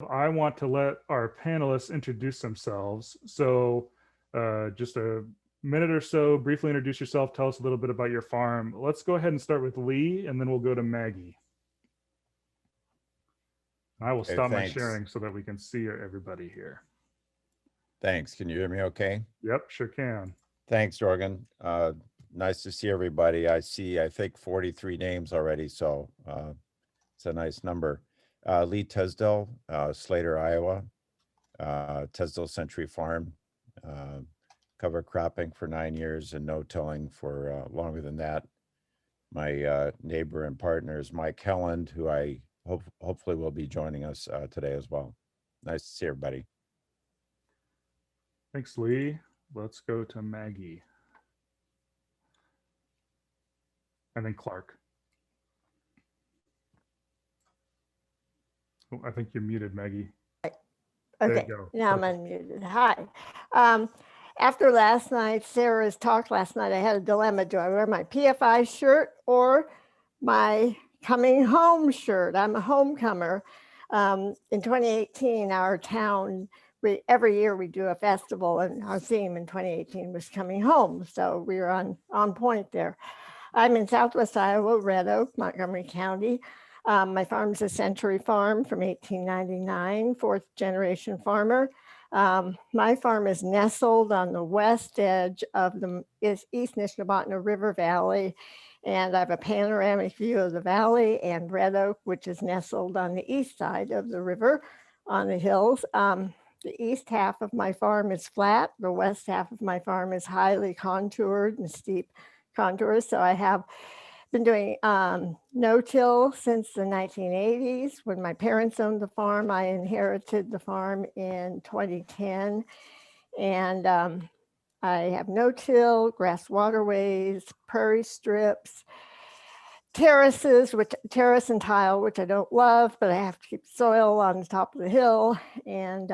I want to let our panelists introduce themselves. So just a minute or so, briefly introduce yourself, tell us a little bit about your farm. Let's go ahead and start with Lee, and then we'll go to Maggie. I will Okay, stop my thanks. sharing so that we can see everybody here. Thanks. Can you hear me okay? Yep, sure can. Thanks, Jorgen. Nice to see everybody. I think 43 names already, so it's a nice number. Lee Tesdell, Slater, Iowa, Tesdell Century Farm, cover cropping for 9 years and no-tilling for longer than that. My neighbor and partner is Mike Helland, who I hopefully will be joining us today as well. Nice to see everybody. Thanks, Lee. Let's go to Maggie. And then Clark. Oh, I think you're muted, Maggie. Okay, now I'm unmuted. Hi. After last night, Sarah's talk last night, I had a dilemma. Do I wear my PFI shirt or my coming home shirt? I'm a homecomer. In 2018, our town, every year we do a festival, and our theme in 2018 was coming home. So we were on point there. I'm in Southwest Iowa, Red Oak, Montgomery County. My farm's a century farm from 1899, fourth generation farmer. My farm is nestled on the west edge of the East Nishnabotna River Valley, and I have a panoramic view of the valley and Red Oak, which is nestled on the east side of the river on the hills. The east half of my farm is flat. The west half of my farm is highly contoured and steep contours. So I have been doing no-till since the 1980s. When my parents owned the farm, I inherited the farm in 2010. And I have no-till, grass waterways, prairie strips, terraces, terrace and tile, which I don't love, but I have to keep soil on the top of the hill, and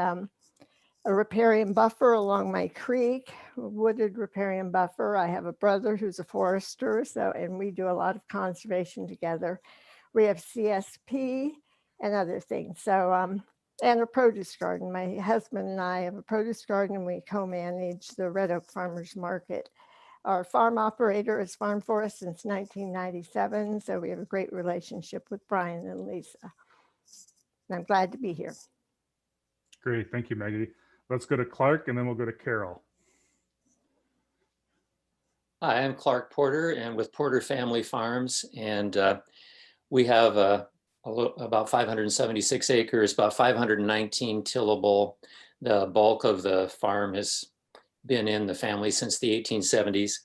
a riparian buffer along my creek, a wooded riparian buffer. I have a brother who's a forester, and we do a lot of conservation together. We have CSP and other things. So, and a produce garden. My husband and I have a produce garden, and we co-manage the Red Oak Farmers Market. Our farm operator is Farm for us since 1997, so we have a great relationship with Brian and Lisa. And I'm glad to be here. Great, thank you, Maggie. Let's go to Clark, and then we'll go to Carol. Hi, I'm Clark Porter, and with Porter Family Farms, and we have about 576 acres, about 519 tillable. The bulk of the farm has been in the family since the 1870s.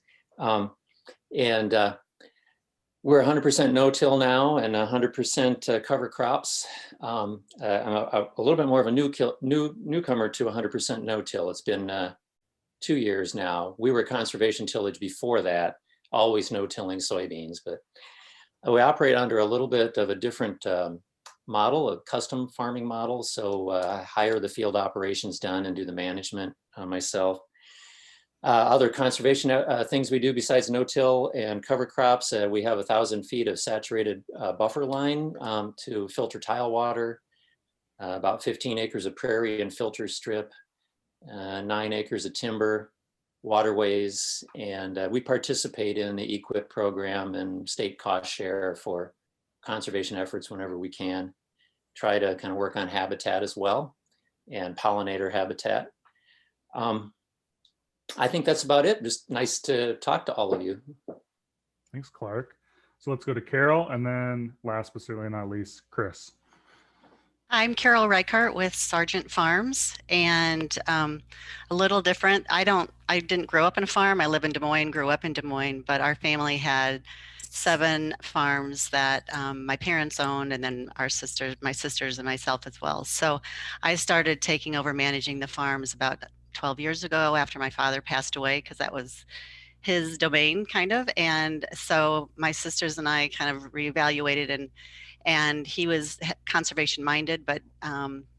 We're 100% no-till now and 100% cover crops. I'm a little bit more of a newcomer to 100% no-till. It's been 2 years now. We were conservation tillage before that, always no-tilling soybeans, but we operate under a little bit of a different model, a custom farming model. So I hire the field operations done and do the management myself. Other conservation things we do besides no-till and cover crops, we have 1,000 feet of saturated buffer line to filter tile water, about 15 acres of prairie and filter strip, 9 acres of timber, waterways, and we participate in the EQIP program and state cost share for conservation efforts whenever we can. Try to kind of work on habitat as well and pollinator habitat. I think that's about it. Just nice to talk to all of you. Thanks, Clark. So let's go to Carol, and then last but certainly not least, Chris. I'm Carol Reichardt with Sargent Farms, and a little different. I didn't grow up in a farm. I live in Des Moines, grew up in Des Moines, but our family had 7 farms that my parents owned, and then my sisters and myself as well. So I started taking over managing the farms about 12 years ago after my father passed away, because that was his domain kind of. And so my sisters and I kind of reevaluated, and he was conservation minded, but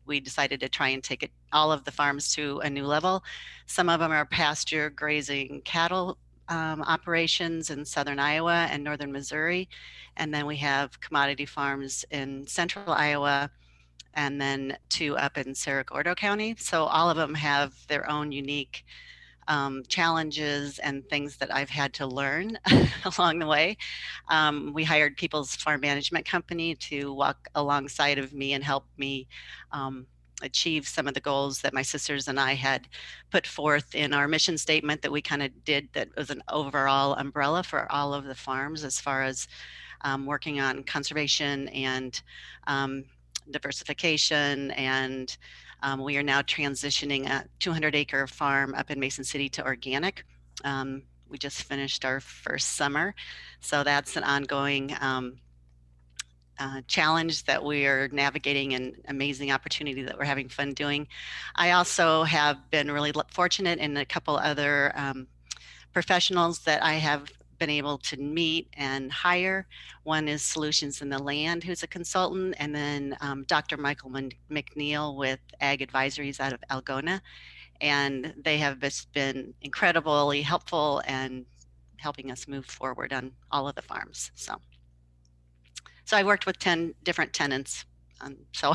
we decided to try and take all of the farms to a new level. Some of them are pasture grazing cattle operations in southern Iowa and northern Missouri. And then we have commodity farms in central Iowa, and then 2 up in Cerro Gordo County. So all of them have their own unique challenges and things that I've had to learn along the way. We hired People's Farm Management Company to walk alongside of me and help me achieve some of the goals that my sisters and I had put forth in our mission statement that we kind of did, that was an overall umbrella for all of the farms as far as working on conservation and diversification. And we are now transitioning a 200-acre farm up in Mason City to organic. We just finished our first summer, so that's an ongoing challenge that we are navigating, and amazing opportunity that we're having fun doing. I also have been really fortunate in a couple other professionals that I have been able to meet and hire. One is Solutions in the Land, who's a consultant, and then Dr. Michael McNeil with Ag Advisories out of Algona. And they have just been incredibly helpful and helping us move forward on all of the farms. So I worked with 10 different tenants. So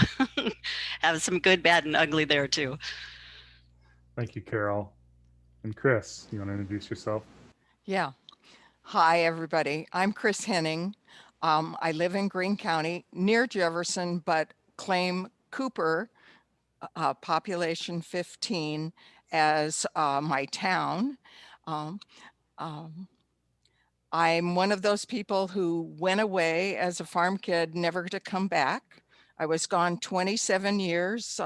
have some good, bad, and ugly there too. Thank you, Carol. And Chris, you want to introduce yourself? Yeah. Hi, everybody. I'm Chris Henning. I live in Greene County, near Jefferson, but claim Cooper, population 15, as my town. I'm one of those people who went away as a farm kid, never to come back. I was gone 27 years,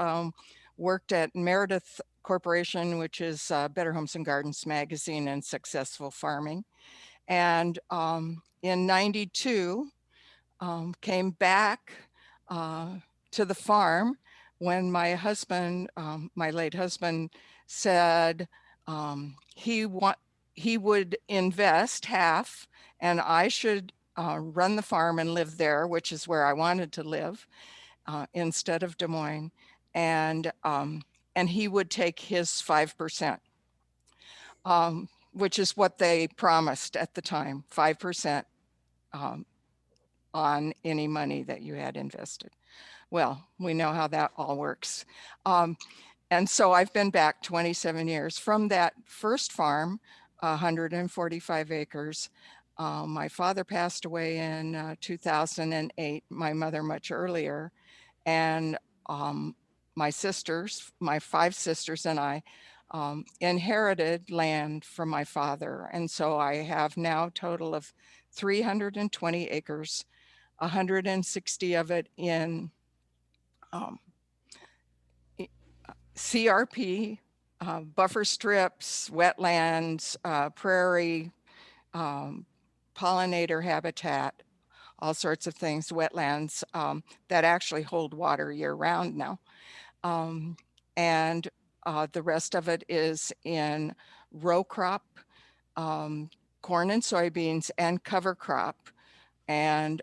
worked at Meredith Corporation, which is Better Homes and Gardens magazine, and Successful Farming. And in 92, came back to the farm when my husband, my late husband, said he would invest half and I should run the farm and live there, which is where I wanted to live, instead of Des Moines. And he would take his 5%. Which is what they promised at the time, 5% on any money that you had invested. Well, we know how that all works. And so I've been back 27 years. From that first farm, 145 acres, my father passed away in 2008, my mother much earlier. And my 5 sisters and I inherited land from my father. And so I have now a total of 320 acres, 160 of it in CRP, buffer strips, wetlands, prairie, pollinator habitat, all sorts of things, wetlands that actually hold water year round now. And the rest of it is in row crop, corn and soybeans, and cover crop, and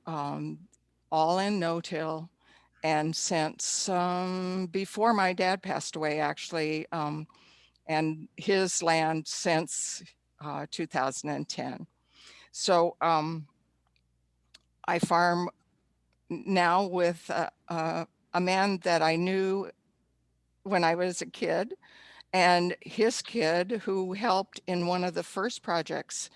all in no-till. And since before my dad passed away, actually, and his land since 2010. So I farm now with a man that I knew when I was a kid, and his kid, who helped in one of the first projects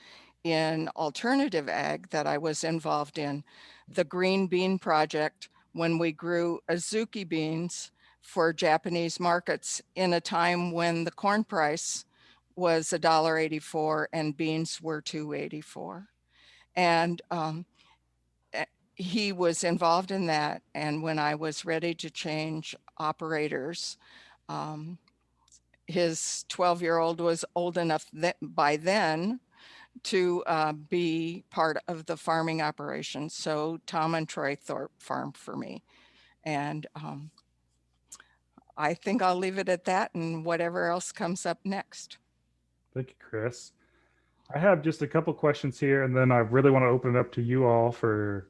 in alternative ag that I was involved in, the green bean project, when we grew azuki beans for Japanese markets in a time when the corn price was $1.84 and beans were $2.84. And he was involved in that. And when I was ready to change operators, his 12-year-old was old enough by then to be part of the farming operation. So Tom and Troy Thorpe farmed for me. And I think I'll leave it at that, and whatever else comes up next. Thank you, Chris. I have just a couple questions here, and then I really want to open it up to you all for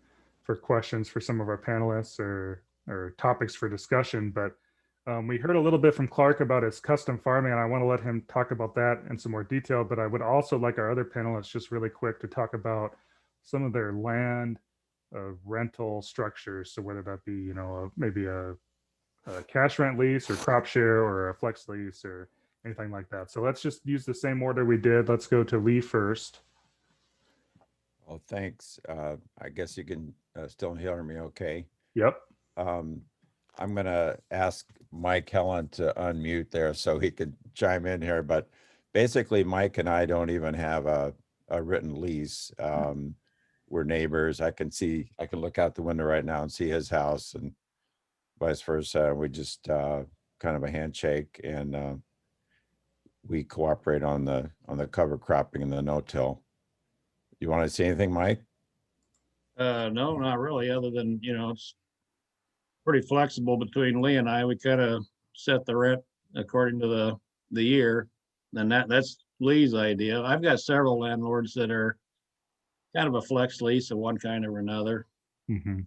questions for some of our panelists or topics for discussion. But we heard a little bit from Clark about his custom farming, and I want to let him talk about that in some more detail. But I would also like our other panelists just really quick to talk about some of their land rental structures. So whether that be, maybe a a cash rent lease or crop share or a flex lease or anything like that. So let's just use the same order we did. Let's go to Lee first. Well, thanks. I guess you can still hear me okay. Yep. I'm going to ask Mike Helen to unmute there so he could chime in here. But basically, Mike and I don't even have a written lease. We're neighbors. I can look out the window right now and see his house and vice versa. We just kind of a handshake, and we cooperate on the cover cropping and the no-till. You want to say anything, Mike? No, not really, other than, it's pretty flexible between Lee and I. We kind of set the rent according to the year. And that's Lee's idea. I've got several landlords that are kind of a flex lease of one kind or another. Mm-hmm.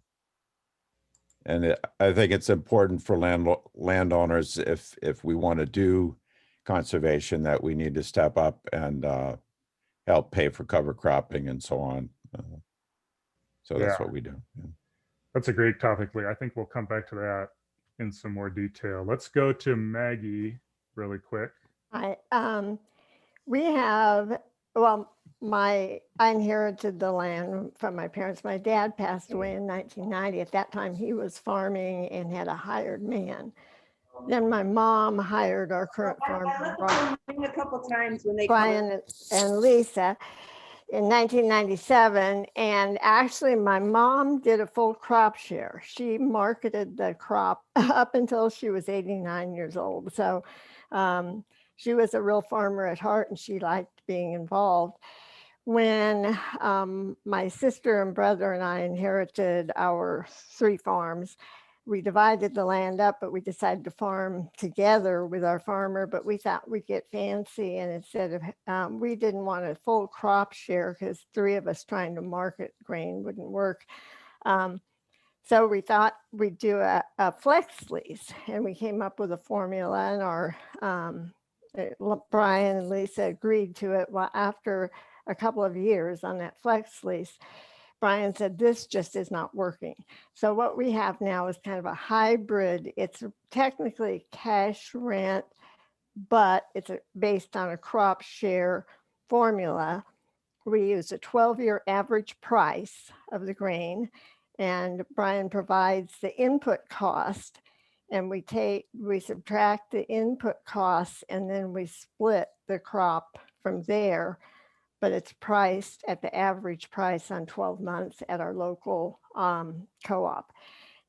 And I think it's important for landowners, if we want to do conservation, that we need to step up and help pay for cover cropping and so on. So that's what we do. Yeah. That's a great topic, Lee. I think we'll come back to that in some more detail. Let's go to Maggie really quick. We have, I inherited the land from my parents. My dad passed away in 1990. At that time, he was farming and had a hired man. Then my mom hired our current farmer, a couple times when they Brian and Lisa, in 1997. And actually, my mom did a full crop share. She marketed the crop up until she was 89 years old. So she was a real farmer at heart, and she liked being involved. When my sister and brother and I inherited our 3 farms, we divided the land up, but we decided to farm together with our farmer. But we thought we'd get fancy, and instead of, we didn't want a full crop share because 3 of us trying to market grain wouldn't work. So we thought we'd do a flex lease, and we came up with a formula, and our Brian and Lisa agreed to it. Well, after a couple of years on that flex lease, Brian said, this just is not working. So what we have now is kind of a hybrid. It's technically cash rent, but it's based on a crop share formula. We use a 12-year average price of the grain, and Brian provides the input cost, and we subtract the input costs, and then we split the crop from there. But it's priced at the average price on 12 months at our local co-op.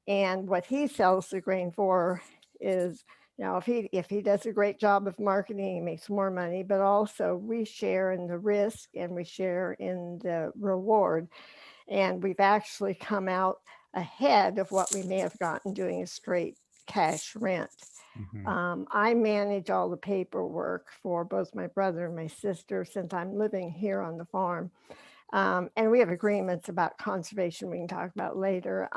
And what he sells the grain for is, if he does a great job of marketing, he makes more money, but also we share in the risk and we share in the reward. And we've actually come out ahead of what we may have gotten doing a straight cash rent. Mm-hmm. I manage all the paperwork for both my brother and my sister since I'm living here on the farm. And we have agreements about conservation we can talk about later.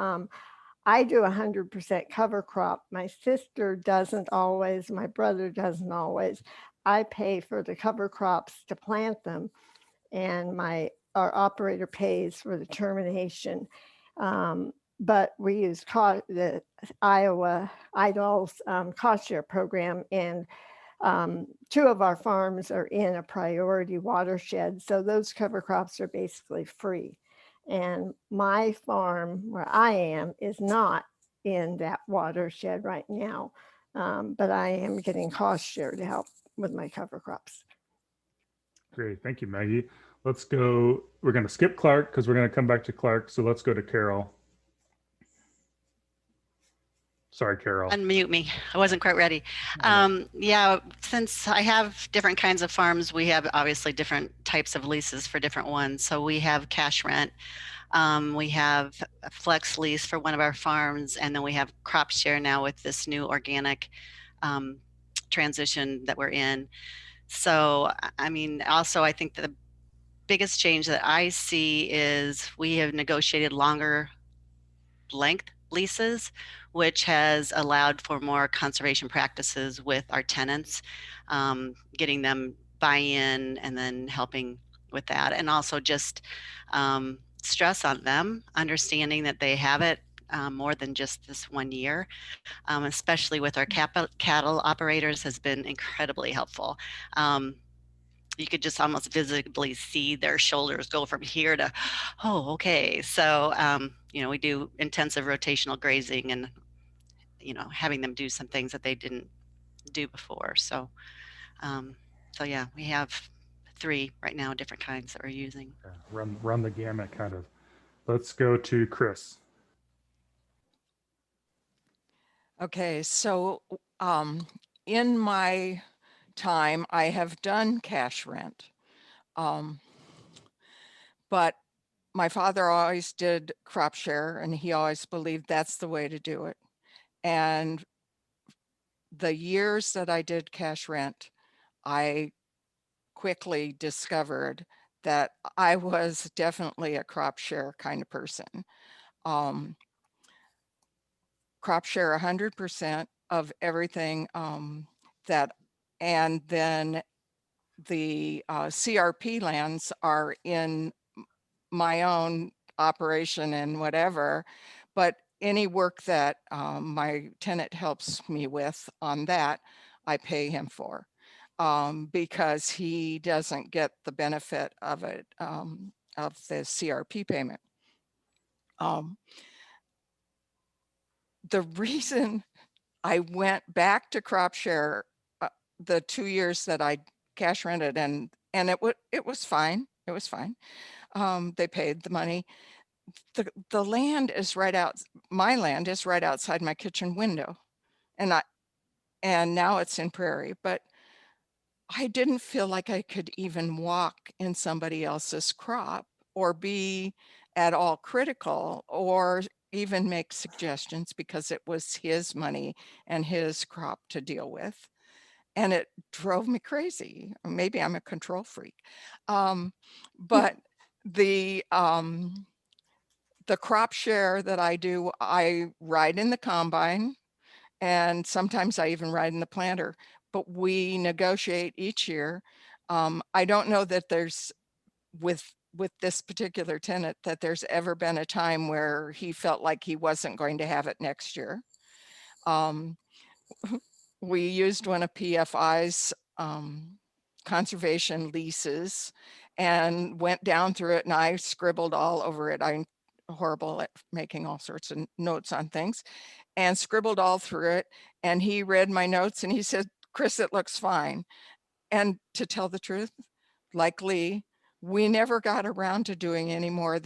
I do 100% cover crop. My sister doesn't always, my brother doesn't always. I pay for the cover crops to plant them, and our operator pays for the termination. But we use the Iowa IDOL's cost share program, and 2 of our farms are in a priority watershed. So those cover crops are basically free. And my farm where I am is not in that watershed right now, but I am getting cost share to help with my cover crops. Great, thank you, Maggie. Let's go, we're gonna skip Clark because we're gonna come back to Clark. So let's go to Carol. Sorry, Carol. Unmute me. I wasn't quite ready. Yeah, since I have different kinds of farms, we have obviously different types of leases for different ones. So we have cash rent. We have a flex lease for one of our farms, and then we have crop share now with this new organic transition that we're in. So, I mean, also I think that the biggest change that I see is we have negotiated longer length leases, which has allowed for more conservation practices with our tenants, getting them buy-in and then helping with that. And also just stress on them, understanding that they have it, more than just this 1 year, especially with our cattle operators has been incredibly helpful. You could just almost visibly see their shoulders go from here to, oh, okay. So, you know, we do intensive rotational grazing and, you know, having them do some things that they didn't do before. So, so yeah, we have 3 right now, different kinds that we're using. Yeah, run the gamut kind of. Let's go to Chris. Okay, so in my time, I have done cash rent. But my father always did crop share, and he always believed that's the way to do it. And the years that I did cash rent, I quickly discovered that I was definitely a crop share kind of person. Crop share 100% of everything that, and then the CRP lands are in my own operation and whatever, but any work that my tenant helps me with on that, I pay him for because he doesn't get the benefit of it, of the CRP payment. The reason I went back to crop share the 2 years that I cash rented, and it was fine. It was fine. They paid the money. The land is right out. My land is right outside my kitchen window, and now it's in prairie. But I didn't feel like I could even walk in somebody else's crop or be at all critical or even make suggestions because it was his money and his crop to deal with. And it drove me crazy. Maybe I'm a control freak. But the crop share that I do, I ride in the combine, and sometimes I even ride in the planter, but we negotiate each year. I don't know that there's, with this particular tenant, that there's ever been a time where he felt like he wasn't going to have it next year. We used one of PFI's conservation leases and went down through it, and I scribbled all over it. I'm horrible at making all sorts of notes on things, and scribbled all through it. And he read my notes and he said, "Chris, it looks fine." And to tell the truth, like Lee, we never got around to doing any more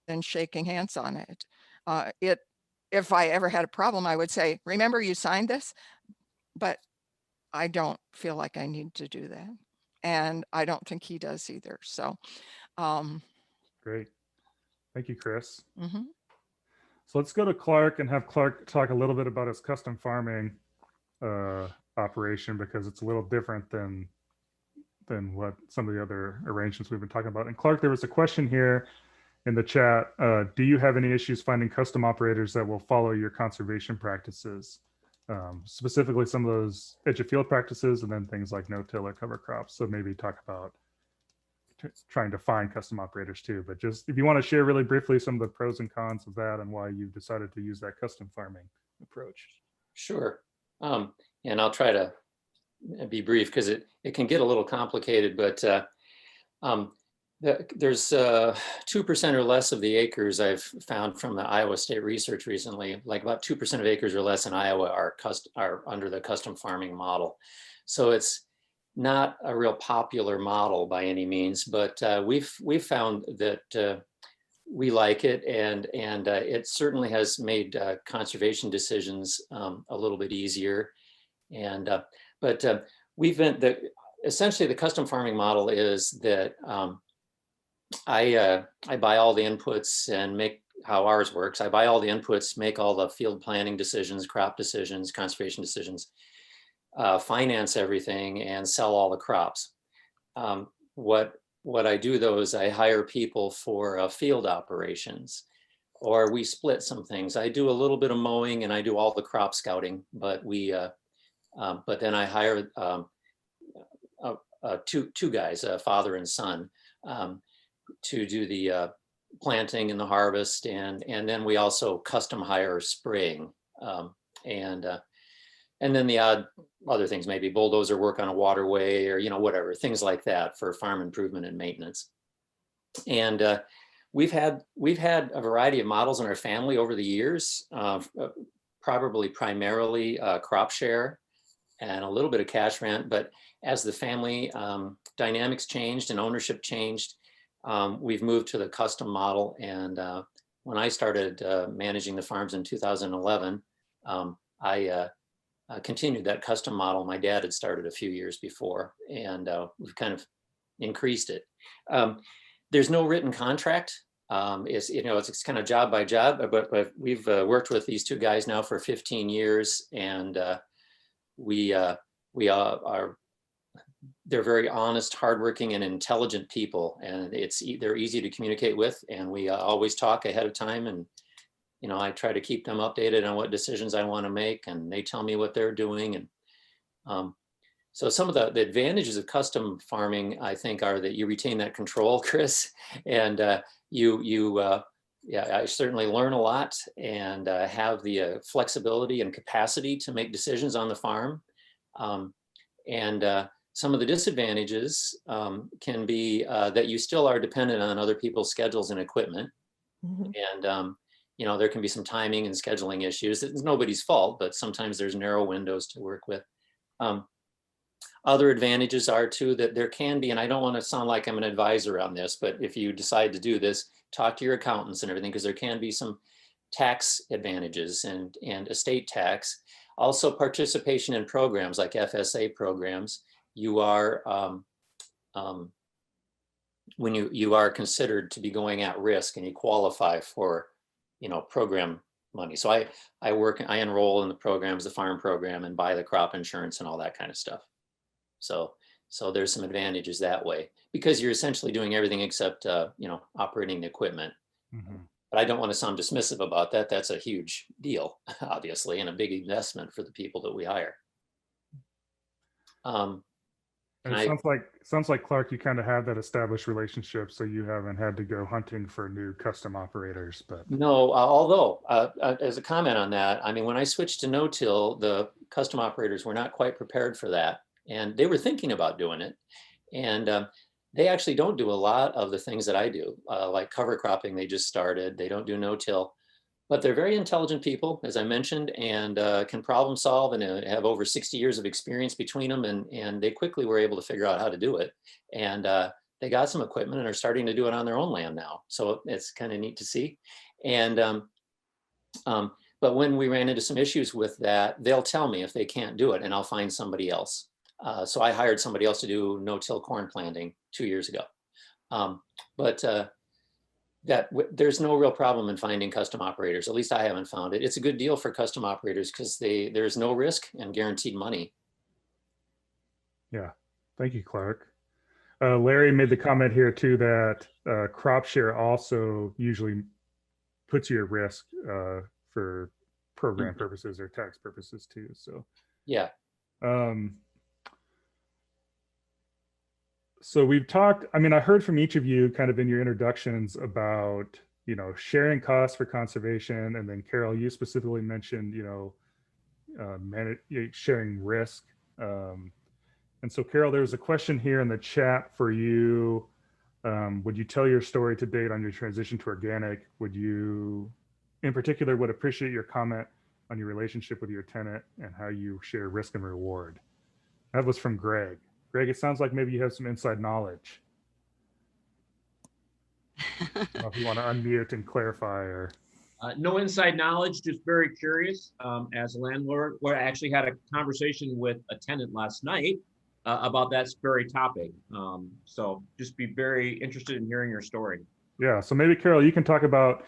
than shaking hands on it. If I ever had a problem, I would say, "Remember you signed this?" But I don't feel like I need to do that. And I don't think he does either. So Great. Thank you, Chris. mhm. So let's go to Clark and have Clark talk a little bit about his custom farming operation, because it's a little different than what some of the other arrangements we've been talking about. And Clark, there was a question here in the chat. Do you have any issues finding custom operators that will follow your conservation practices? Specifically some of those edge of field practices, and then things like no-till or cover crops. So maybe talk about trying to find custom operators too, but just if you want to share really briefly some of the pros and cons of that and why you've decided to use that custom farming approach. Sure. And I'll try to be brief because it can get a little complicated, but there's 2% or less of the acres I've found from the Iowa State Research recently, like about 2% of acres or less in Iowa are under the custom farming model. So it's not a real popular model by any means, but we've found that we like it, and it certainly has made conservation decisions a little bit easier. And but we've been essentially the custom farming model is that I buy all the inputs and make how ours works. I buy all the inputs, make all the field planning decisions, crop decisions, conservation decisions, finance everything, and sell all the crops. What I do though is I hire people for field operations, or we split some things. I do a little bit of mowing and I do all the crop scouting, but but then I hire two guys, a father and son, to do the planting and the harvest, and then we also custom hire spraying, and then the odd other things, maybe bulldozer work on a waterway, or whatever, things like that for farm improvement and maintenance. And we've had a variety of models in our family over the years, probably primarily crop share and a little bit of cash rent. But as the family dynamics changed and ownership changed, we've moved to the custom model. And when I started managing the farms in 2011, I continued that custom model my dad had started a few years before, and we've kind of increased it. There's no written contract. It's kind of job by job, but we've worked with these two guys now for 15 years, and they're very honest, hardworking, and intelligent people, and they're easy to communicate with, and we always talk ahead of time, and I try to keep them updated on what decisions I want to make, and they tell me what they're doing. And so some of the advantages of custom farming, I think, are that you retain that control, Chris, and I certainly learn a lot, and have the flexibility and capacity to make decisions on the farm. And some of the disadvantages can be that you still are dependent on other people's schedules and equipment. Mm-hmm. And there can be some timing and scheduling issues. It's nobody's fault, but sometimes there's narrow windows to work with. Other advantages are too that there can be, and I don't want to sound like I'm an advisor on this, but if you decide to do this, talk to your accountants and everything, because there can be some tax advantages and estate tax. Also, participation in programs like FSA programs. You are when you are considered to be going at risk, and you qualify for program money. So I enroll in the programs, the farm program, and buy the crop insurance and all that kind of stuff. So there's some advantages that way, because you're essentially doing everything except operating the equipment. Mm-hmm. But I don't want to sound dismissive about that. That's a huge deal, obviously, and a big investment for the people that we hire. And it sounds like Clark, you kind of have that established relationship, so you haven't had to go hunting for new custom operators. But no, although as a comment on that, I mean, when I switched to no-till, the custom operators were not quite prepared for that, and they were thinking about doing it. And they actually don't do a lot of the things that I do, like cover cropping. They just started. They don't do no-till. But they're very intelligent people, as I mentioned, and can problem solve, and have over 60 years of experience between them. And they quickly were able to figure out how to do it. And they got some equipment and are starting to do it on their own land now. So it's kind of neat to see. And but when we ran into some issues with that, they'll tell me if they can't do it, and I'll find somebody else. So I hired somebody else to do no-till corn planting 2 years ago. There's no real problem in finding custom operators. At least I haven't found it. It's a good deal for custom operators because there's no risk and guaranteed money. Yeah, thank you, Clark. Larry made the comment here too that crop share also usually puts you at risk for program purposes or tax purposes too. So yeah. So we've talked, I mean, I heard from each of you kind of in your introductions about, sharing costs for conservation. And then Carol, you specifically mentioned, sharing risk. And so Carol, there was a question here in the chat for you. Would you tell your story to date on your transition to organic? Would you, in particular, would appreciate your comment on your relationship with your tenant and how you share risk and reward? That was from Greg. Greg, it sounds like maybe you have some inside knowledge. If you want to unmute and clarify, or no inside knowledge, just very curious. As a landlord, I actually had a conversation with a tenant last night about that very topic. So just be very interested in hearing your story. Yeah, so maybe Carol, you can talk about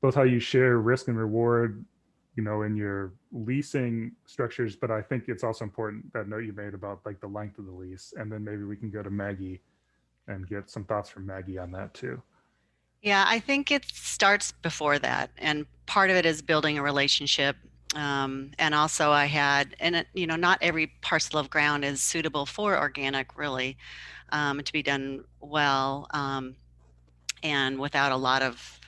both how you share risk and reward, in your leasing structures, but I think it's also important that note you made about like the length of the lease, and then maybe we can go to Maggie and get some thoughts from Maggie on that too. Yeah, I think it starts before that, and part of it is building a relationship. And also I had, and not every parcel of ground is suitable for organic really, to be done well. and without a lot of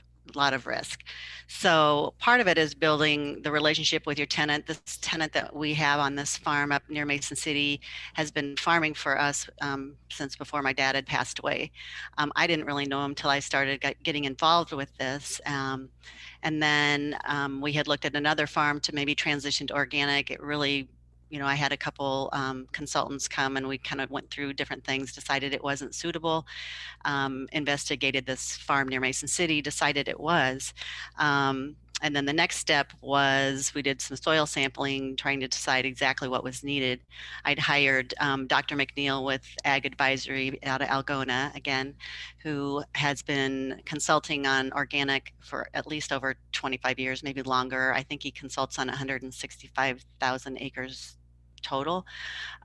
risk. So part of it is building the relationship with your tenant. This tenant that we have on this farm up near Mason City has been farming for us since before my dad had passed away. I didn't really know him till I started getting involved with this. And then we had looked at another farm to maybe transition to organic. It really, you know, I had a couple consultants come and we kind of went through different things, decided it wasn't suitable. Investigated this farm near Mason City, decided it was. And then the next step was we did some soil sampling, trying to decide exactly what was needed. I'd hired Dr. McNeil with Ag Advisory out of Algona, again, who has been consulting on organic for at least over 25 years, maybe longer. I think he consults on 165,000 acres total.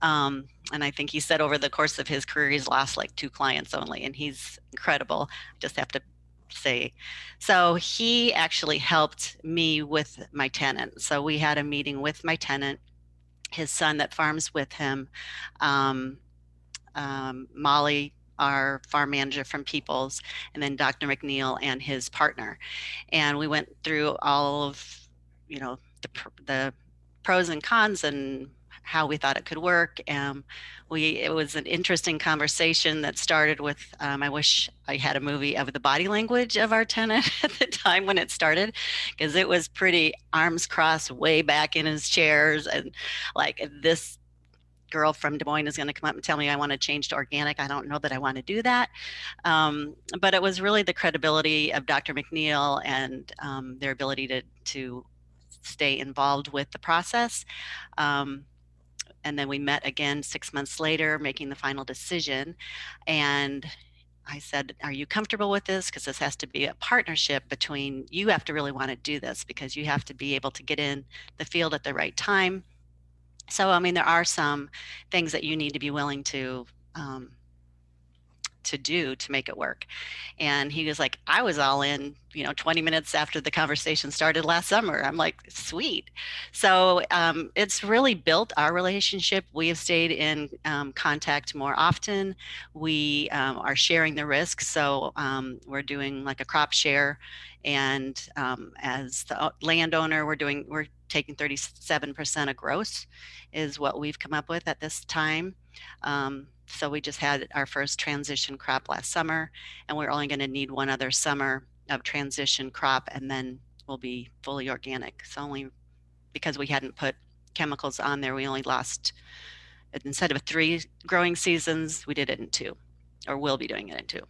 And I think he said over the course of his career, he's lost like 2 clients only, and he's incredible. I just have to say. So he actually helped me with my tenant. So we had a meeting with my tenant, his son that farms with him, Molly, our farm manager from Peoples, and then Dr. McNeil and his partner. And we went through all of, you know, the pros and cons and how we thought it could work. It was an interesting conversation that started with, I wish I had a movie of the body language of our tenant at the time when it started, because it was pretty arms crossed way back in his chairs. And like, this girl from Des Moines is going to come up and tell me I want to change to organic. I don't know that I want to do that. But it was really the credibility of Dr. McNeil and their ability to stay involved with the process. And then we met again 6 months later, making the final decision. And I said, are you comfortable with this? Because this has to be a partnership between, you have to really want to do this because you have to be able to get in the field at the right time. So, I mean, there are some things that you need to be willing to do to make it work. And he was like, I was all in, 20 minutes after the conversation started last summer. I'm like, sweet. So it's really built our relationship. We have stayed in contact more often. We are sharing the risks. So we're doing like a crop share. And as the landowner, we're taking 37% of gross is what we've come up with at this time. So we just had our first transition crop last summer, and we're only going to need one other summer of transition crop, and then we'll be fully organic. So only because we hadn't put chemicals on there, we only lost, instead of 3 growing seasons, we did it in 2, or will be doing it in 2.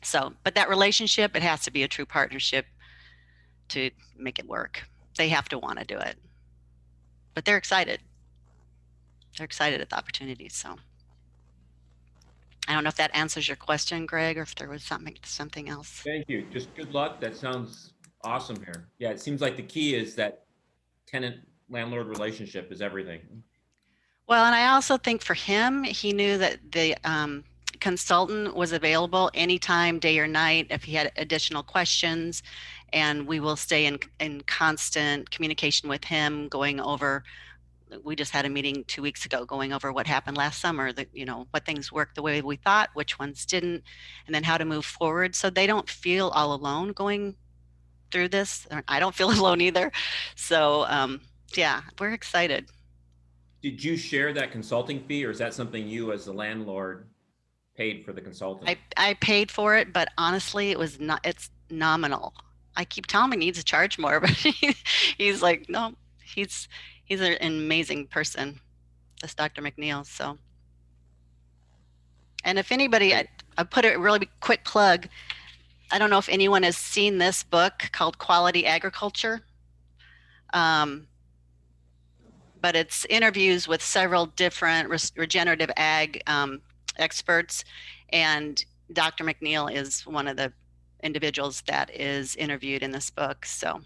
So, but that relationship, it has to be a true partnership to make it work. They have to want to do it, but they're excited. They're excited at the opportunity. So I don't know if that answers your question, Greg, or if there was something else. Thank you. Just good luck. That sounds awesome here. Yeah, it seems like the key is that tenant-landlord relationship is everything. Well, and I also think for him, he knew that the consultant was available anytime, day or night, if he had additional questions. And we will stay in constant communication with him, going over. We just had a meeting 2 weeks ago going over what happened last summer, that, what things worked the way we thought, which ones didn't, and then how to move forward. So they don't feel all alone going through this. I don't feel alone either. So yeah, we're excited. Did you share that consulting fee, or is that something you as the landlord paid for the consultant? I paid for it, but honestly, it's nominal. I keep telling him he needs to charge more, but he's like, no, he's an amazing person, this Dr. McNeil. So, and if anybody, I put a really quick plug. I don't know if anyone has seen this book called Quality Agriculture, but it's interviews with several different regenerative ag experts, and Dr. McNeil is one of the individuals that is interviewed in this book. So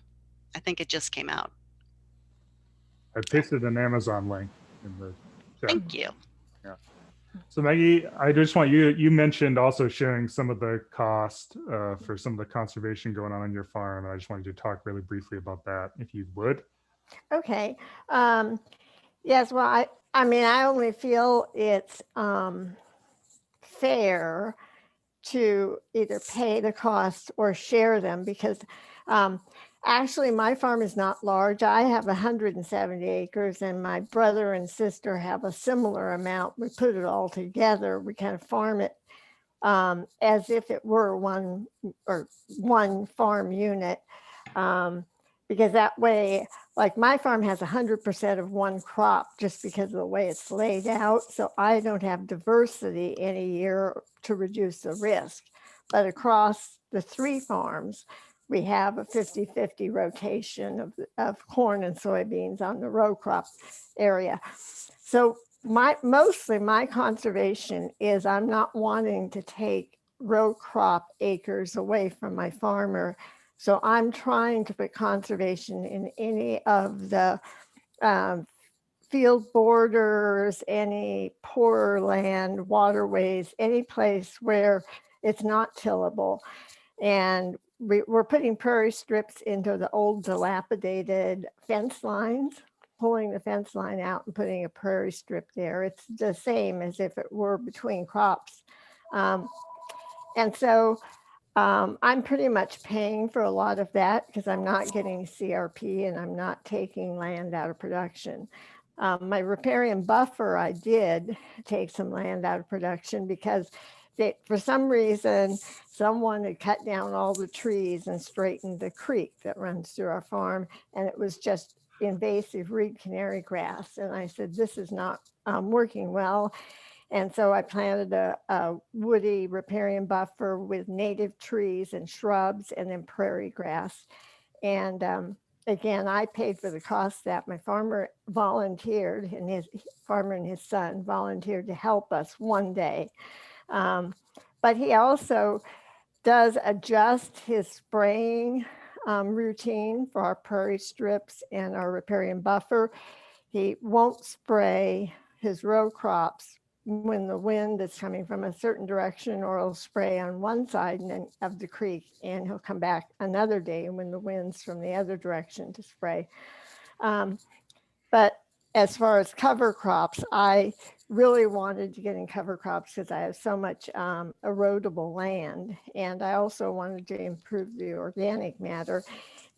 I think it just came out. I pasted an Amazon link in the chat. Thank you. Yeah. So Maggie, I just want you mentioned also sharing some of the cost for some of the conservation going on your farm. And I just wanted you to talk really briefly about that, if you would. Okay. Yes, well, I mean, I only feel it's fair to either pay the costs or share them, because actually my farm is not large. I have 170 acres and my brother and sister have a similar amount. We put it all together. We kind of farm it as if it were one farm unit, because that way, like my farm has 100% of one crop just because of the way it's laid out. So I don't have diversity in a year to reduce the risk. But across the 3 farms, we have a 50-50 rotation of corn and soybeans on the row crop area. So mostly my conservation is I'm not wanting to take row crop acres away from my farmer. So I'm trying to put conservation in any of the field borders, any poorer land, waterways, any place where it's not tillable. And we're putting prairie strips into the old dilapidated fence lines, pulling the fence line out and putting a prairie strip there. It's the same as if it were between crops. And so I'm pretty much paying for a lot of that because I'm not getting CRP and I'm not taking land out of production. My riparian buffer, I did take some land out of production because for some reason, someone had cut down all the trees and straightened the creek that runs through our farm. And it was just invasive reed canary grass. And I said, this is not working well. And so I planted a woody riparian buffer with native trees and shrubs and then prairie grass. And again, I paid for the cost of that. My farmer volunteered, and his farmer and his son volunteered to help us one day. But he also does adjust his spraying routine for our prairie strips and our riparian buffer. He won't spray his row crops when the wind is coming from a certain direction, or he'll spray on one side of the creek and he'll come back another day when the wind's from the other direction to spray. But as far as cover crops, I really wanted to get in cover crops because I have so much erodible land, and I also wanted to improve the organic matter.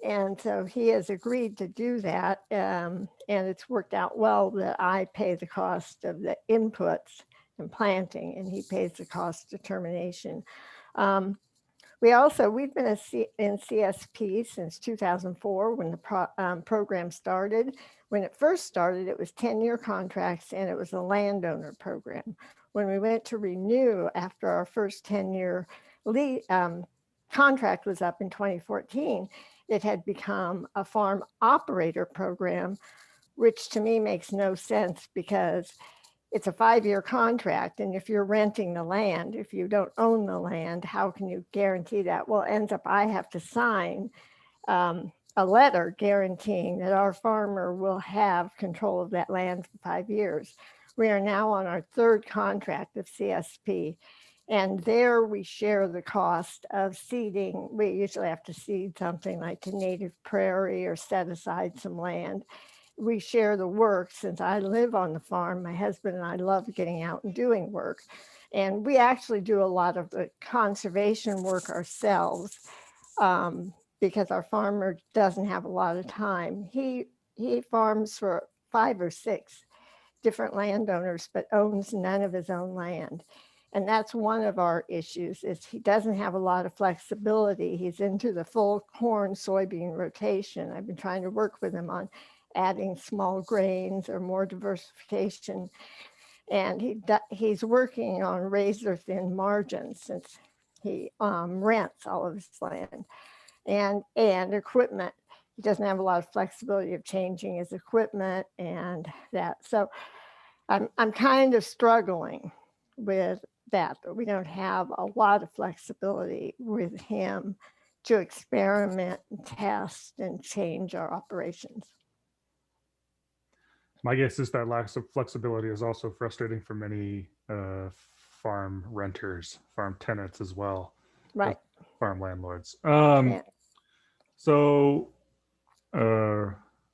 And so he has agreed to do that. And it's worked out well that I pay the cost of the inputs and planting, and he pays the cost of termination. We've been in CSP since 2004 when the program started. When it first started, it was 10-year contracts and it was a landowner program. When we went to renew after our first 10-year contract was up in 2014, it had become a farm operator program, which to me makes no sense because it's a 5-year contract. And if you're renting the land, if you don't own the land, how can you guarantee that? Well, it ends up I have to sign a letter guaranteeing that our farmer will have control of that land for 5 years. We are now on our 3rd contract of CSP. And there we share the cost of seeding. We usually have to seed something like a native prairie or set aside some land. We share the work. Since I live on the farm, my husband and I love getting out and doing work. And we actually do a lot of the conservation work ourselves because our farmer doesn't have a lot of time. He farms for 5 or 6 different landowners, but owns none of his own land. And that's one of our issues is he doesn't have a lot of flexibility. He's into the full corn soybean rotation. I've been trying to work with him on adding small grains or more diversification. And he's working on razor thin margins since he rents all of his land and equipment. He doesn't have a lot of flexibility of changing his equipment and that. So I'm kind of struggling with that, but we don't have a lot of flexibility with him to experiment and test and change our operations. My guess is that lack of flexibility is also frustrating for many farm renters, farm tenants as well. Right. Farm landlords. Yeah. So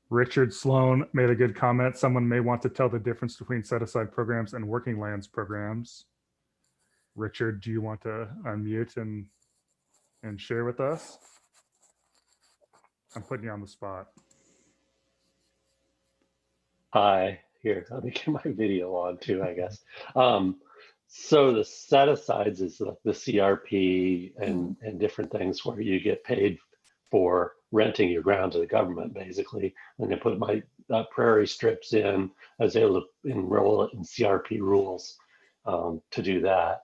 Richard Sloan made a good comment. Someone may want to tell the difference between set-aside programs and working lands programs. Richard, do you want to unmute and share with us? I'm putting you on the spot. Hi, here, let me get my video on too, I guess. So the set asides is like the CRP and different things where you get paid for renting your ground to the government, basically. And they put my prairie strips in. I was able to enroll it in CRP rules to do that.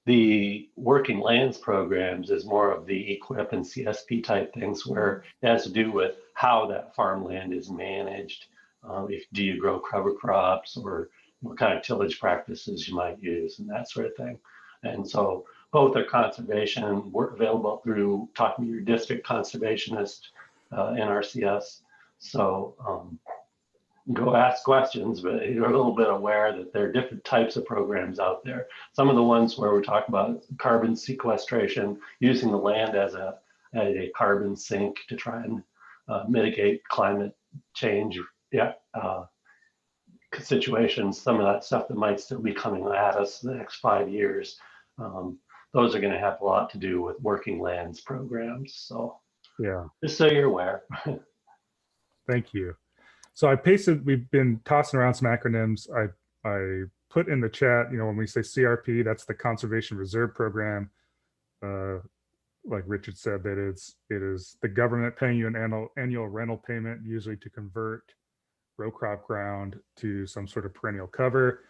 The working lands programs is more of the equip and CSP type things where it has to do with how that farmland is managed. Do you grow cover crops, or what kind of tillage practices you might use, and that sort of thing. And so both are conservation, work available through talking to your district conservationist, NRCS. So go ask questions, but you're a little bit aware that there are different types of programs out there. Some of the ones where we're talking about carbon sequestration, using the land as a carbon sink to try and mitigate climate change situations, some of that stuff that might still be coming at us in the next 5 years. Those are going to have a lot to do with working lands programs. So yeah, just so you're aware. Thank you. So I pasted, we've been tossing around some acronyms. I put in the chat, when we say CRP, that's the Conservation Reserve Program. Like Richard said, that it is the government paying you an annual rental payment, usually to convert row crop ground to some sort of perennial cover.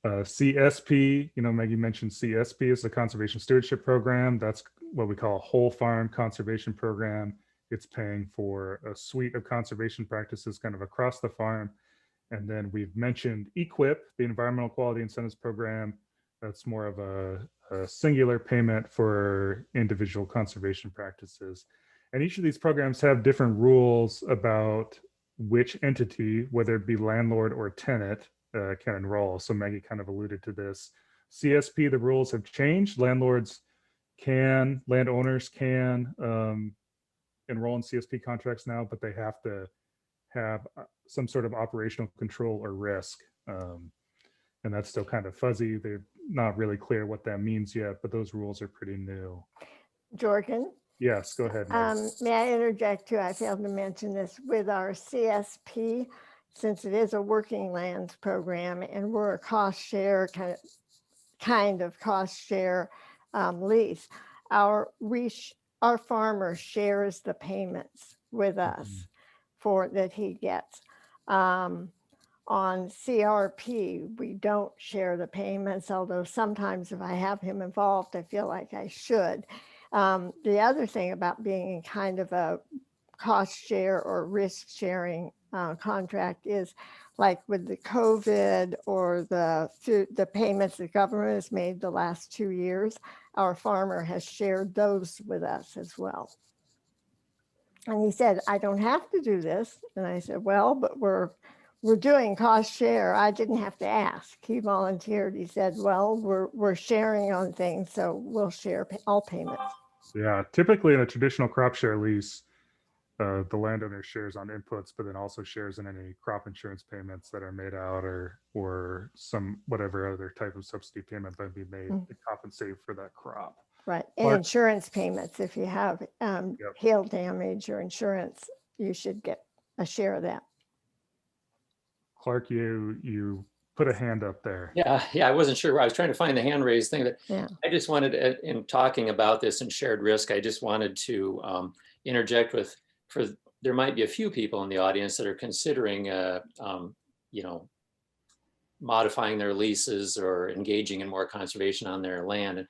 CSP, Maggie mentioned CSP is the Conservation Stewardship Program. That's what we call a whole farm conservation program. It's paying for a suite of conservation practices kind of across the farm. And then we've mentioned EQIP, the Environmental Quality Incentives Program. That's more of a singular payment for individual conservation practices. And each of these programs have different rules about which entity, whether it be landlord or tenant, can enroll. So Maggie kind of alluded to this. CSP, the rules have changed. Landowners can enroll in CSP contracts now, but they have to have some sort of operational control or risk. And that's still kind of fuzzy. They're not really clear what that means yet, but those rules are pretty new. Jorgen? Yes, go ahead. May I interject too? I failed to mention this with our CSP, since it is a working lands program and we're a cost share kind of cost share lease. Our farmer shares the payments with us for that he gets. On CRP, we don't share the payments, although sometimes if I have him involved, I feel like I should. The other thing about being in kind of a cost share or risk sharing contract is like with the COVID or the payments the government has made the last 2 years, our farmer has shared those with us as well. And he said, I don't have to do this. And I said, well, but we're doing cost share. I didn't have to ask. He volunteered. He said, well, we're sharing on things, so we'll share all payments. Yeah, typically in a traditional crop share lease, the landowner shares on inputs, but then also shares in any crop insurance payments that are made out, or some whatever other type of subsidy payment that be made to compensate for that crop. Right, and insurance payments. If you have hail damage or insurance, you should get a share of that. Clark, you put a hand up there. Yeah, I wasn't sure. I was trying to find the hand raised thing, but I just wanted, in talking about this and shared risk, I just wanted to interject there might be a few people in the audience that are considering, modifying their leases or engaging in more conservation on their land. And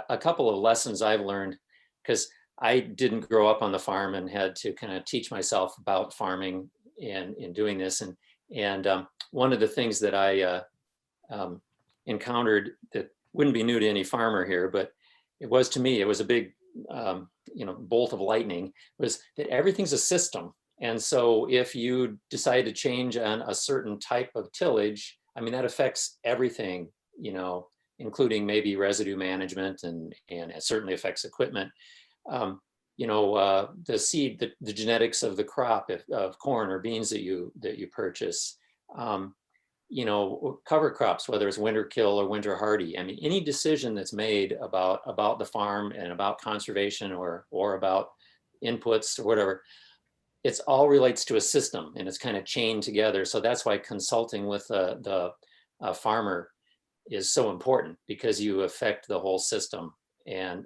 a couple of lessons I've learned, because I didn't grow up on the farm and had to kind of teach myself about farming and in doing this. And one of the things that I encountered that wouldn't be new to any farmer here, but it was to me, it was a big, bolt of lightning, was that everything's a system. And so if you decide to change on a certain type of tillage, I mean, that affects everything, including maybe residue management, and it certainly affects equipment. The seed, the genetics of the crop of corn or beans that you purchase. you know, cover crops, whether it's winter kill or winter hardy. I mean, any decision that's made about the farm and about conservation or about inputs or whatever, it's all relates to a system and it's kind of chained together. So that's why consulting with the farmer is so important, because you affect the whole system. And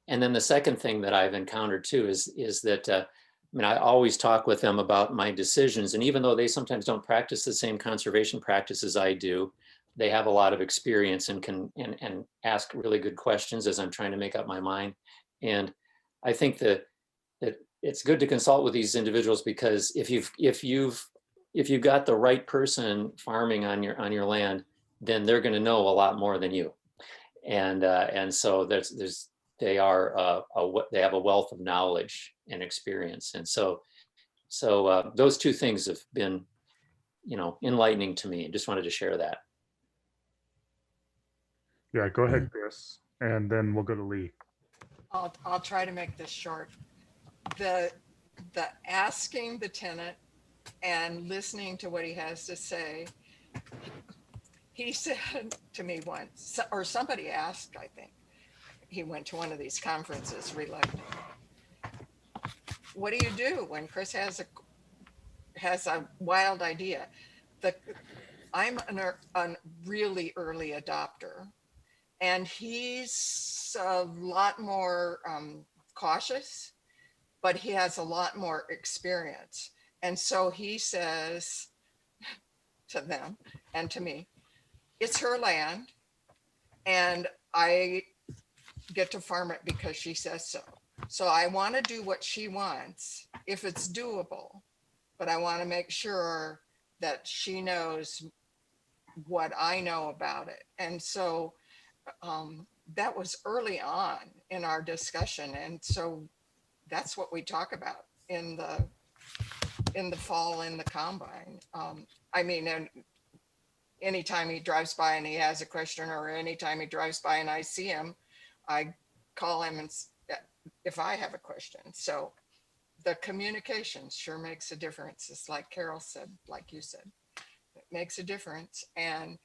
then the second thing that I've encountered too is that I mean, I always talk with them about my decisions, and even though they sometimes don't practice the same conservation practices I do, they have a lot of experience and can and ask really good questions as I'm trying to make up my mind. And I think that it's good to consult with these individuals, because if you've got the right person farming on your land, then they're going to know a lot more than you. And so they have a wealth of knowledge and experience. And so those two things have been, you know, enlightening to me. Just wanted to share that. Yeah, go ahead, Chris, and then we'll go to Lee. I'll try to make this short. The asking the tenant and listening to what he has to say, he said to me once, or somebody asked, I think, he went to one of these conferences reluctant. What do you do when Chris has a wild idea? I'm a really early adopter, and he's a lot more cautious, but he has a lot more experience. And so he says to them and to me, it's her land, and I get to farm it because she says so. So I want to do what she wants if it's doable, but I want to make sure that she knows what I know about it. And so that was early on in our discussion. And so that's what we talk about in the fall in the combine. I mean, and anytime he drives by and he has a question, or anytime he drives by and I see him, I call him and if I have a question. So the communication sure makes a difference. It's like Carol said, like you said, it makes a difference. And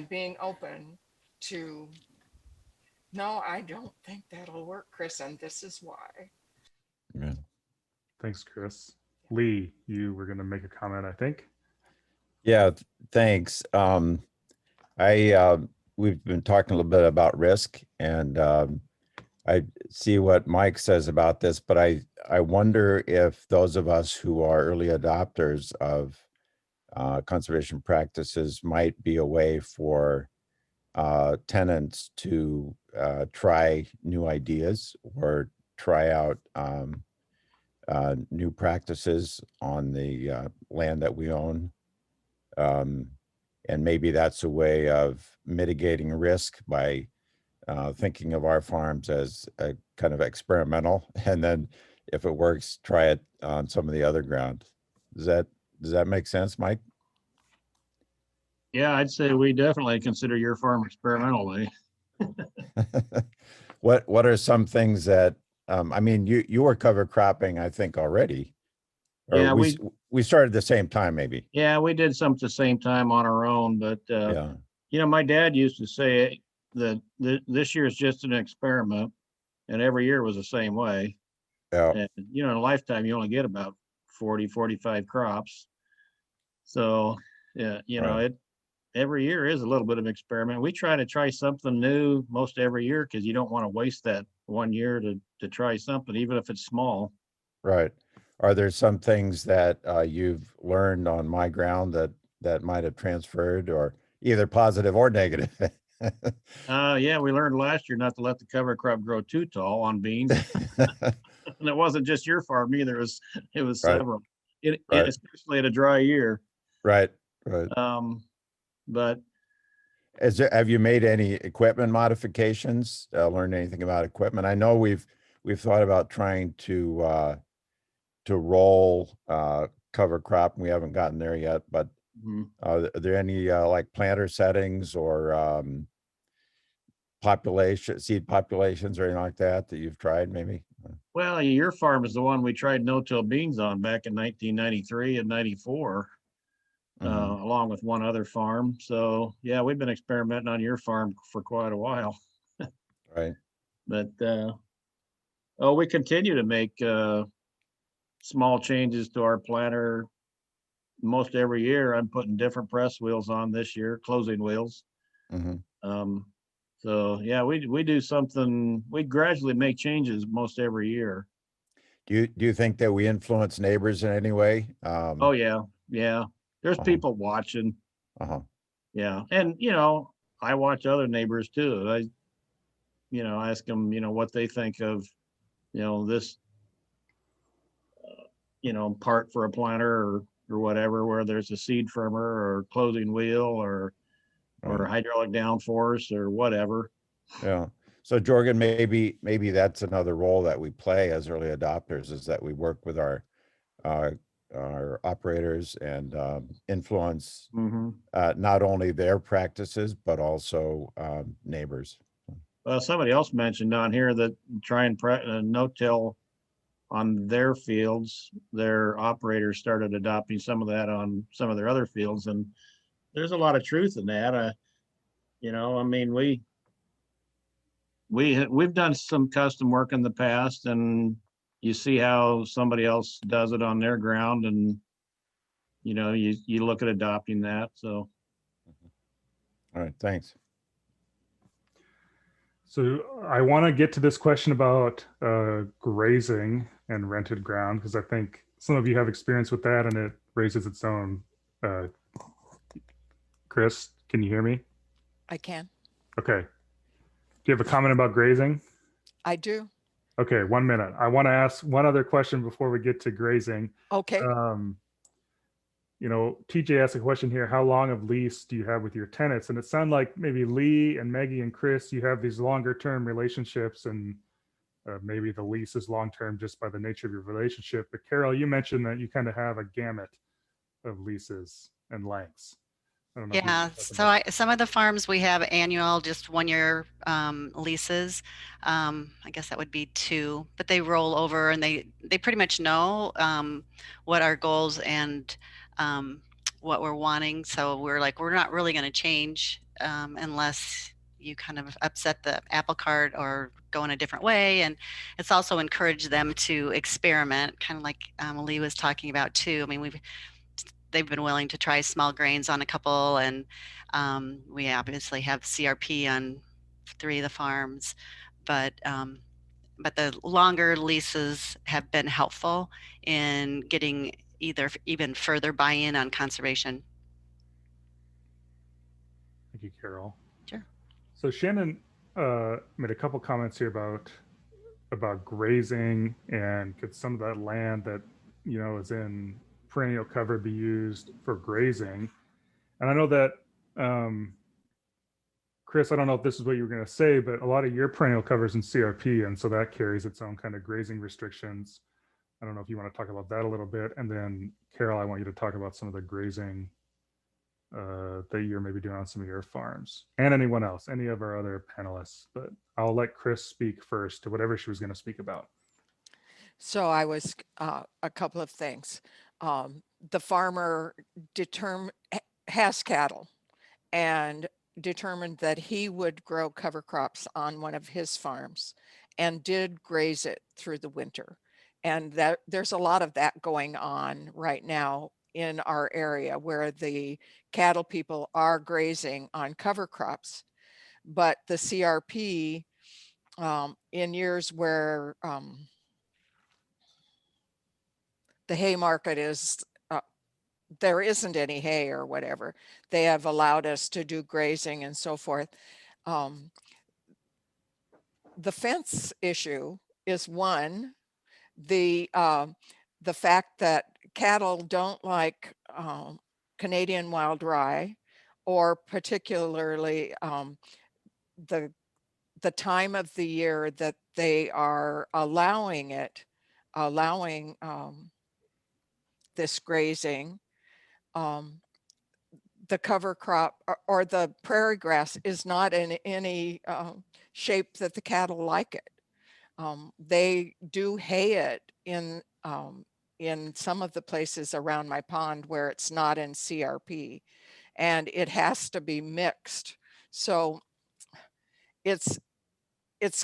being open to, no, I don't think that'll work, Chris, and this is why. Yeah. Thanks, Chris. Lee, you were going to make a comment, I think. Yeah, thanks. We've been talking a little bit about risk, and I see what Mike says about this, but I wonder if those of us who are early adopters of conservation practices might be a way for tenants to try new ideas or try out new practices on the land that we own. And maybe that's a way of mitigating risk by thinking of our farms as a kind of experimental, and then if it works, try it on some of the other ground. Does that make sense, Mike? Yeah, I'd say we definitely consider your farm experimental, Lee. What are some things that I mean, you were cover cropping, I think, already. Or yeah, we started at the same time, maybe. Yeah, we did some at the same time on our own, but Yeah. you know, my dad used to say that this year is just an experiment, and every year was the same way. Yeah. And you know, in a lifetime, you only get about 40, 45 crops. So yeah, you know, Right. Every year is a little bit of an experiment. We try something new most every year, because you don't want to waste that 1 year to try something, even if it's small. Right. Are there some things that you've learned on my ground that might have transferred, or either positive or negative? Yeah, we learned last year not to let the cover crop grow too tall on beans. And it wasn't just your farm either. It was Right. several, Right. especially at a dry year. Right. But Have you made any equipment modifications? Learned anything about equipment? I know we've thought about trying to roll cover crop, and we haven't gotten there yet. But are there any like planter settings or seed populations or anything like that you've tried, maybe? well, your farm is the one we tried no-till beans on back in 1993 and 94. along with one other farm. So yeah, we've been experimenting on your farm for quite a while. Right. But we continue to make small changes to our planter. Most every year, I'm putting different press wheels on this year, closing wheels. So yeah, we do something. We gradually make changes most every year. Do you think that we influence neighbors in any way? Oh yeah, yeah. There's people watching. Yeah, and I watch other neighbors too. I ask them, what they think of, this, part for a planter or whatever, where there's a seed firmer or closing wheel or hydraulic downforce or whatever. Yeah. So Jorgen, maybe that's another role that we play as early adopters, is that we work with our operators and influence not only their practices, but also neighbors. Somebody else mentioned on here that try and no-till on their fields. Their operators started adopting some of that on some of their other fields, and there's a lot of truth in that. I mean, we've done some custom work in the past, and you see how somebody else does it on their ground, and you look at adopting that. So all right, thanks. So I want to get to this question about grazing and rented ground, because I think some of you have experience with that, and it raises its own. Chris, can you hear me? I can. Okay. Do you have a comment about grazing? I do. Okay, 1 minute. I want to ask one other question before we get to grazing. Okay. TJ asked a question here. How long of lease do you have with your tenants? And it sounded like maybe Lee and Maggie and Chris, you have these longer term relationships, and maybe the lease is long term just by the nature of your relationship. But Carol, you mentioned that you kind of have a gamut of leases and lengths. I don't know. Yeah, so some of the farms we have annual, just 1 year leases. I guess that would be 2, but they roll over, and they pretty much know what our goals and what we're wanting. So we're not really going to change unless you kind of upset the apple cart or go in a different way. And it's also encouraged them to experiment, kind of like Lee was talking about too. I mean, they've been willing to try small grains on a couple, and we obviously have CRP on 3 of the farms, but the longer leases have been helpful in getting even further buy-in on conservation. Thank you, Carol. Sure. So Shannon made a couple comments here about grazing, and could some of that land that is in perennial cover be used for grazing. And I know that Chris, I don't know if this is what you were going to say, but a lot of your perennial covers in CRP, and so that carries its own kind of grazing restrictions. I don't know if you want to talk about that a little bit. And then Carol, I want you to talk about some of the grazing that you're maybe doing on some of your farms, and anyone else, any of our other panelists. But I'll let Chris speak first to whatever she was going to speak about. So I was a couple of things. The farmer has cattle and determined that he would grow cover crops on one of his farms, and did graze it through the winter. And that there's a lot of that going on right now in our area, where the cattle people are grazing on cover crops. But the CRP, in years where the hay market is, there isn't any hay or whatever, they have allowed us to do grazing and so forth. The fence issue is one. The fact that cattle don't like Canadian wild rye, or particularly the time of the year that they are allowing this grazing. The cover crop or the prairie grass is not in any shape that the cattle like it. They do hay it in in some of the places around my pond where it's not in CRP, and it has to be mixed. So it's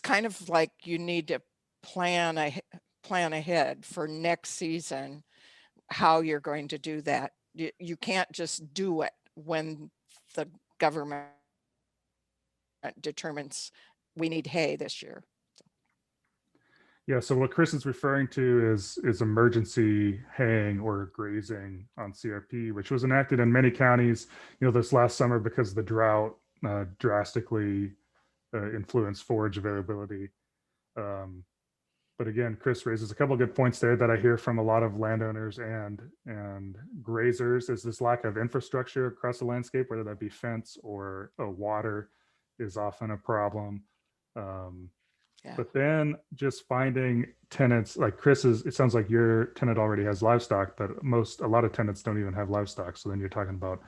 kind of like you need to plan ahead for next season how you're going to do that. You can't just do it when the government determines we need hay this year. Yeah, so what Chris is referring to is emergency haying or grazing on CRP, which was enacted in many counties, this last summer because of the drought drastically influenced forage availability. But again, Chris raises a couple of good points there that I hear from a lot of landowners and grazers is this lack of infrastructure across the landscape, whether that be fence or water is often a problem. Yeah. But then just finding tenants like Chris's, it sounds like your tenant already has livestock, but a lot of tenants don't even have livestock. So then you're talking about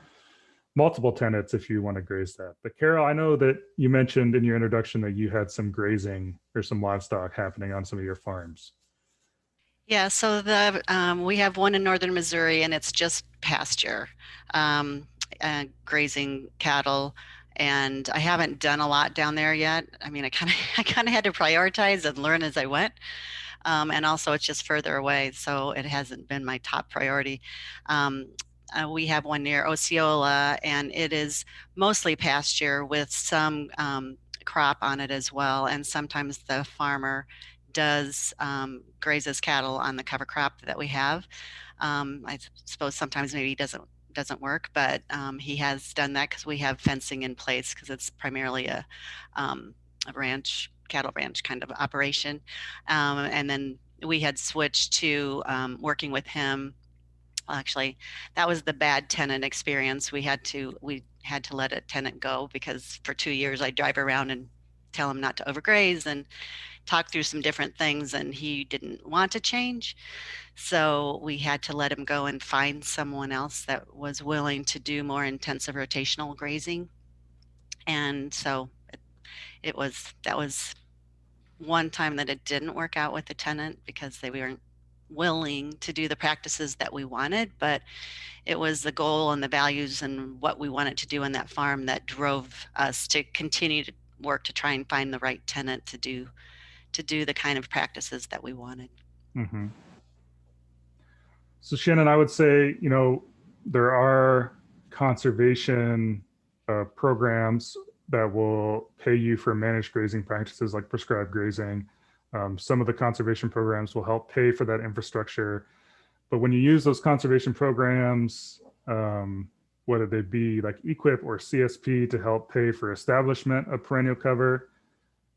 multiple tenants if you want to graze that. But Carol, I know that you mentioned in your introduction that you had some grazing or some livestock happening on some of your farms. Yeah, so we have one in northern Missouri, and it's just pasture, grazing cattle. And I haven't done a lot down there yet. I mean, I kind of had to prioritize and learn as I went. And also it's just further away, so it hasn't been my top priority. We have one near Osceola, and it is mostly pasture with some crop on it as well. And sometimes the farmer does grazes cattle on the cover crop that we have. I suppose sometimes maybe doesn't work, but he has done that because we have fencing in place because it's primarily a cattle ranch kind of operation. And then we had switched to working with him. Actually, that was the bad tenant experience. We had to let a tenant go because for 2 years I drive around and tell him not to overgraze and talk through some different things, and he didn't want to change. So we had to let him go and find someone else that was willing to do more intensive rotational grazing. And so that was one time that it didn't work out with the tenant because they weren't willing to do the practices that we wanted, but it was the goal and the values and what we wanted to do on that farm that drove us to continue to work to try and find the right tenant to do the kind of practices that we wanted. Mm-hmm. So Shannon, I would say, there are conservation programs that will pay you for managed grazing practices like prescribed grazing. Some of the conservation programs will help pay for that infrastructure. But when you use those conservation programs, whether they be like EQIP or CSP to help pay for establishment of perennial cover,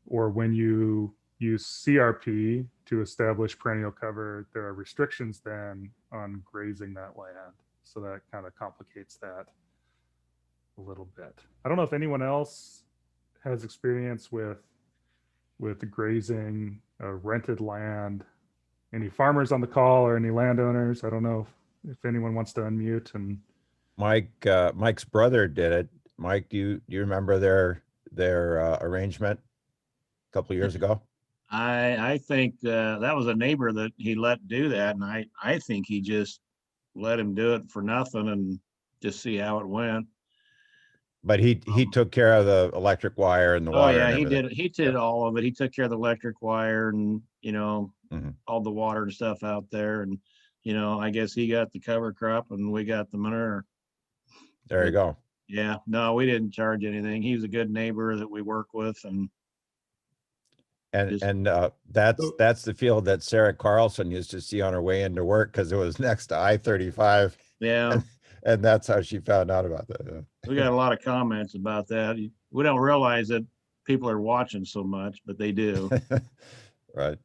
or when you use CRP to establish perennial cover, there are restrictions then on grazing that land. So that kind of complicates that a little bit. I don't know if anyone else has experience with grazing rented land. Any farmers on the call or any landowners? I don't know if anyone wants to unmute. And Mike's brother did it. Mike, do you remember their arrangement a couple of years ago? I think that was a neighbor that he let do that, and I think he just let him do it for nothing and just see how it went. But he took care of the electric wire and the water. Oh yeah, and he did all of it. He took care of the electric wire and all the water and stuff out there, and I guess he got the cover crop and we got the manure. There you go. Yeah, no, we didn't charge anything. He was a good neighbor that we work with, and that's the field that Sarah Carlson used to see on her way into work because it was next to I-35. Yeah. And that's how she found out about that. We got a lot of comments about that. We don't realize that people are watching so much, but they do. Right.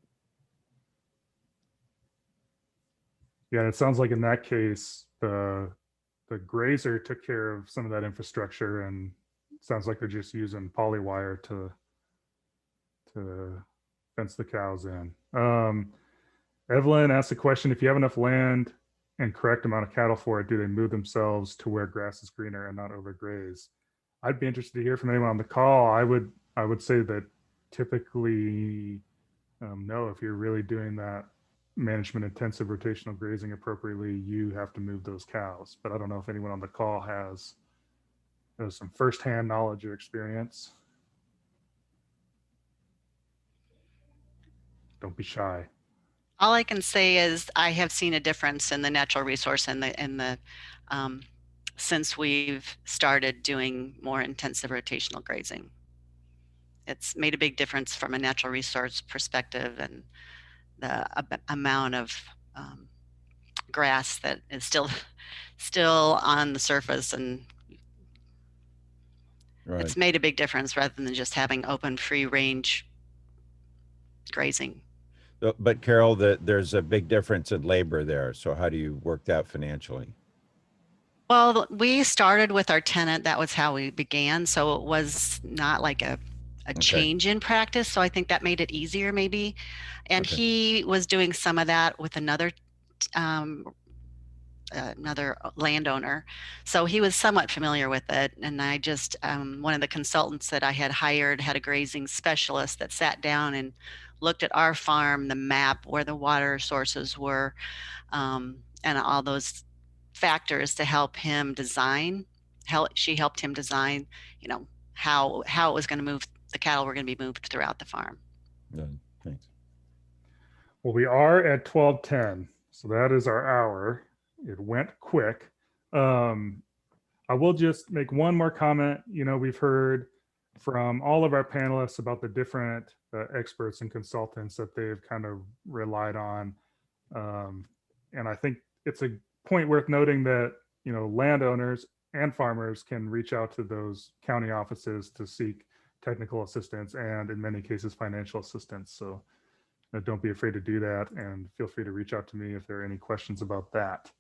Yeah, it sounds like in that case, the grazer took care of some of that infrastructure, and it sounds like they're just using poly wire to fence the cows in. Evelyn asked a question: if you have enough land and correct amount of cattle for it, do they move themselves to where grass is greener and not overgraze? I'd be interested to hear from anyone on the call. I would say that typically no, if you're really doing that management intensive rotational grazing appropriately, you have to move those cows. But I don't know if anyone on the call has some firsthand knowledge or experience. Don't be shy. All I can say is I have seen a difference in the natural resource and the since we've started doing more intensive rotational grazing. It's made a big difference from a natural resource perspective, and the amount of grass that is still on the surface, and it's made a big difference rather than just having open free range grazing. But Carol, there's a big difference in labor there. So how do you work that financially? Well, we started with our tenant. That was how we began. So it was not like a change in practice. So I think that made it easier maybe. And he was doing some of that with another landowner. So he was somewhat familiar with it. And I just, one of the consultants that I had hired had a grazing specialist that sat down and looked at our farm, the map where the water sources were, and all those factors to help him design. She helped him design, you know, how it was going to move, the cattle were going to be moved throughout the farm. Good, thanks. Well, we are at 12:10, so that is our hour. It went quick. I will just make one more comment. You know, we've heard from all of our panelists about the different experts and consultants that they've kind of relied on. And I think it's a point worth noting that, you know, landowners and farmers can reach out to those county offices to seek technical assistance and in many cases financial assistance. So don't be afraid to do that, and feel free to reach out to me if there are any questions about that.